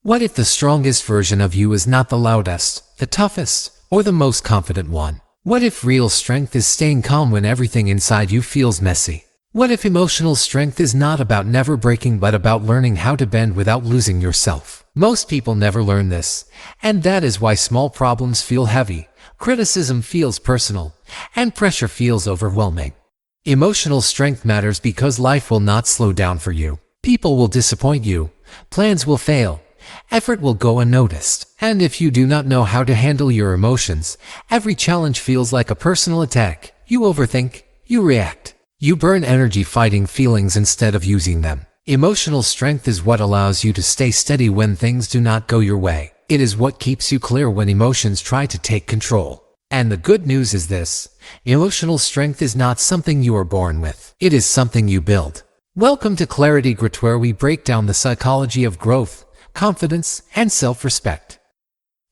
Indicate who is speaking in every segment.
Speaker 1: What if the strongest version of you is not the loudest, the toughest, or the most confident one? What if real strength is staying calm when everything inside you feels messy? What if emotional strength is not about never breaking but about learning how to bend without losing yourself? Most people never learn this, and that is why small problems feel heavy, criticism feels personal, and pressure feels overwhelming. Emotional strength matters because life will not slow down for you. People will disappoint you, plans will fail, effort will go unnoticed. And if you do not know how to handle your emotions, every challenge feels like a personal attack. You overthink, you react. You burn energy fighting feelings instead of using them. Emotional strength is what allows you to stay steady when things do not go your way. It is what keeps you clear when emotions try to take control. And the good news is this: emotional strength is not something you are born with. It is something you build. Welcome to ClarityGrit, where we break down the psychology of growth, confidence, and self-respect.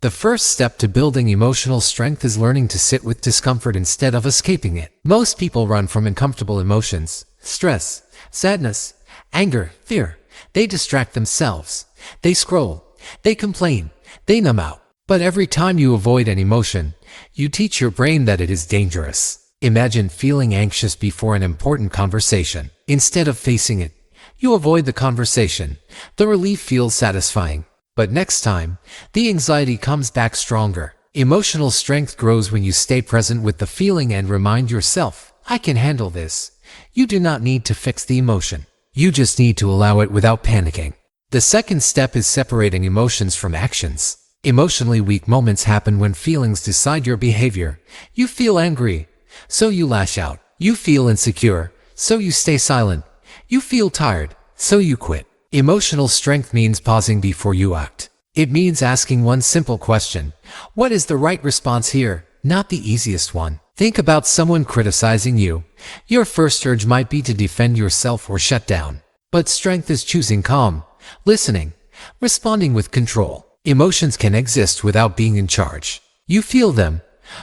Speaker 1: The first step to building emotional strength is learning to sit with discomfort instead of escaping it. Most people run from uncomfortable emotions: stress, sadness, anger, fear. They distract themselves. They scroll. They complain. They numb out. But every time you avoid an emotion, you teach your brain that it is dangerous. Imagine feeling anxious before an important conversation. Instead of facing it, you avoid the conversation. The relief feels satisfying. But next time, the anxiety comes back stronger. Emotional strength grows when you stay present with the feeling and remind yourself, I can handle this. You do not need to fix the emotion. You just need to allow it without panicking. The second step is separating emotions from actions. Emotionally weak moments happen when feelings decide your behavior. You feel angry, so you lash out. You feel insecure, so you stay silent. You feel tired, so you quit. Emotional strength means pausing before you act. It means asking one simple question: what is the right response here? Not the easiest one. Think about someone criticizing you. Your first urge might be to defend yourself or shut down. But strength is choosing calm, listening, responding with control. Emotions can exist without being in charge. You feel them,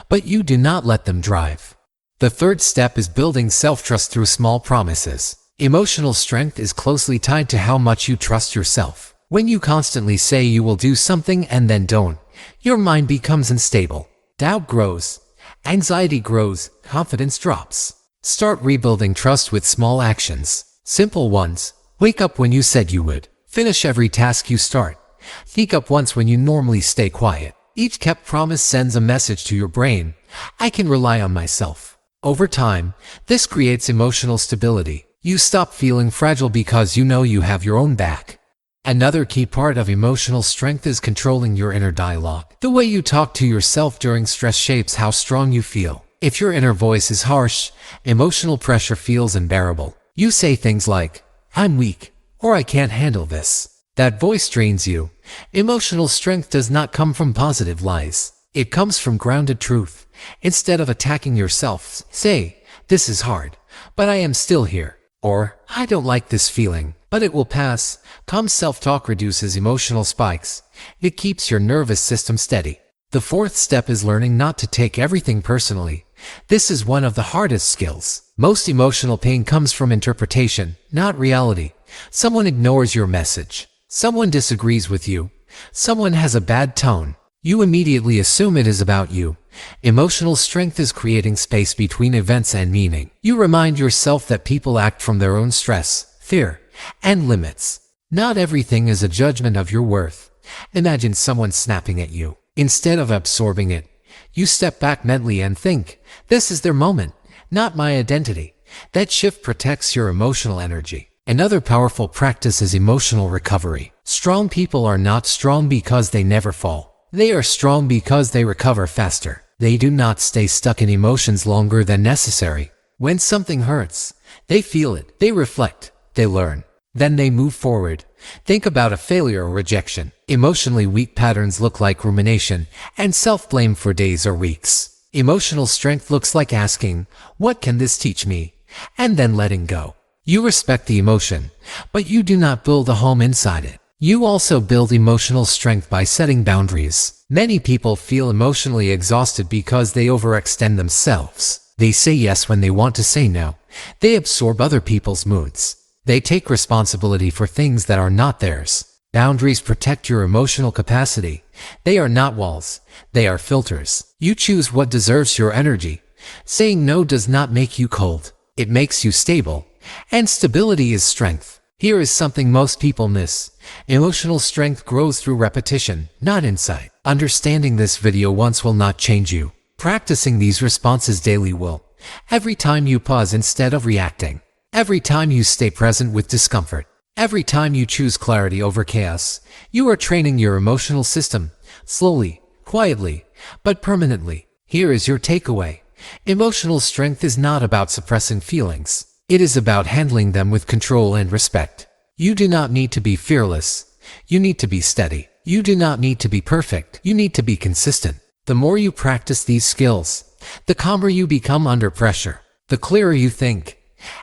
Speaker 1: but you do not let them drive. The third step is building self-trust through small promises. Emotional strength is closely tied to how much you trust yourself. When you constantly say you will do something and then don't, your mind becomes unstable. Doubt grows, anxiety grows, confidence drops. Start rebuilding trust with small actions. Simple ones: wake up when you said you would. Finish every task you start. Speak up once when you normally stay quiet. Each kept promise sends a message to your brain: I can rely on myself. Over time, this creates emotional stability. You stop feeling fragile because you know you have your own back. Another key part of emotional strength is controlling your inner dialogue. The way you talk to yourself during stress shapes how strong you feel. If your inner voice is harsh, emotional pressure feels unbearable. You say things like, I'm weak, or I can't handle this. That voice drains you. Emotional strength does not come from positive lies. It comes from grounded truth. Instead of attacking yourself, say, this is hard, but I am still here. Or, I don't like this feeling, but it will pass. Calm self-talk reduces emotional spikes. It keeps your nervous system steady. The fourth step is learning not to take everything personally. This is one of the hardest skills. Most emotional pain comes from interpretation, not reality. Someone ignores your message. Someone disagrees with you. Someone has a bad tone. You immediately assume it is about you. Emotional strength is creating space between events and meaning. You remind yourself that people act from their own stress, fear, and limits. Not everything is a judgment of your worth. Imagine someone snapping at you. Instead of absorbing it, you step back mentally and think, this is their moment, not my identity. That shift protects your emotional energy. Another powerful practice is emotional recovery. Strong people are not strong because they never fall. They are strong because they recover faster. They do not stay stuck in emotions longer than necessary. When something hurts, they feel it, they reflect, they learn. Then they move forward. Think about a failure or rejection. Emotionally weak patterns look like rumination and self-blame for days or weeks. Emotional strength looks like asking, what can this teach me? And then letting go. You respect the emotion, but you do not build a home inside it. You also build emotional strength by setting boundaries. Many people feel emotionally exhausted because they overextend themselves. They say yes when they want to say no. They absorb other people's moods. They take responsibility for things that are not theirs. Boundaries protect your emotional capacity. They are not walls. They are filters. You choose what deserves your energy. Saying no does not make you cold. It makes you stable. And stability is strength. Here is something most people miss. Emotional strength grows through repetition, not insight. Understanding this video once will not change you. Practicing these responses daily will. Every time you pause instead of reacting. Every time you stay present with discomfort. Every time you choose clarity over chaos. You are training your emotional system. Slowly, quietly, but permanently. Here is your takeaway. Emotional strength is not about suppressing feelings. It is about handling them with control and respect. You do not need to be fearless. You need to be steady. You do not need to be perfect. You need to be consistent. The more you practice these skills, the calmer you become under pressure, the clearer you think,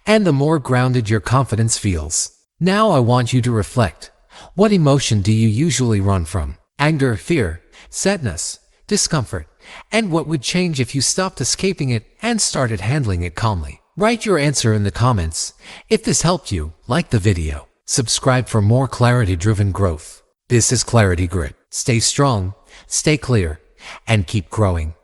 Speaker 1: and the more grounded your confidence feels. Now I want you to reflect. What emotion do you usually run from? Anger, fear, sadness, discomfort? And what would change if you stopped escaping it and started handling it calmly? Write your answer in the comments. If this helped you, like the video. Subscribe for more clarity-driven growth. This is ClarityGrit. Stay strong, stay clear, and keep growing.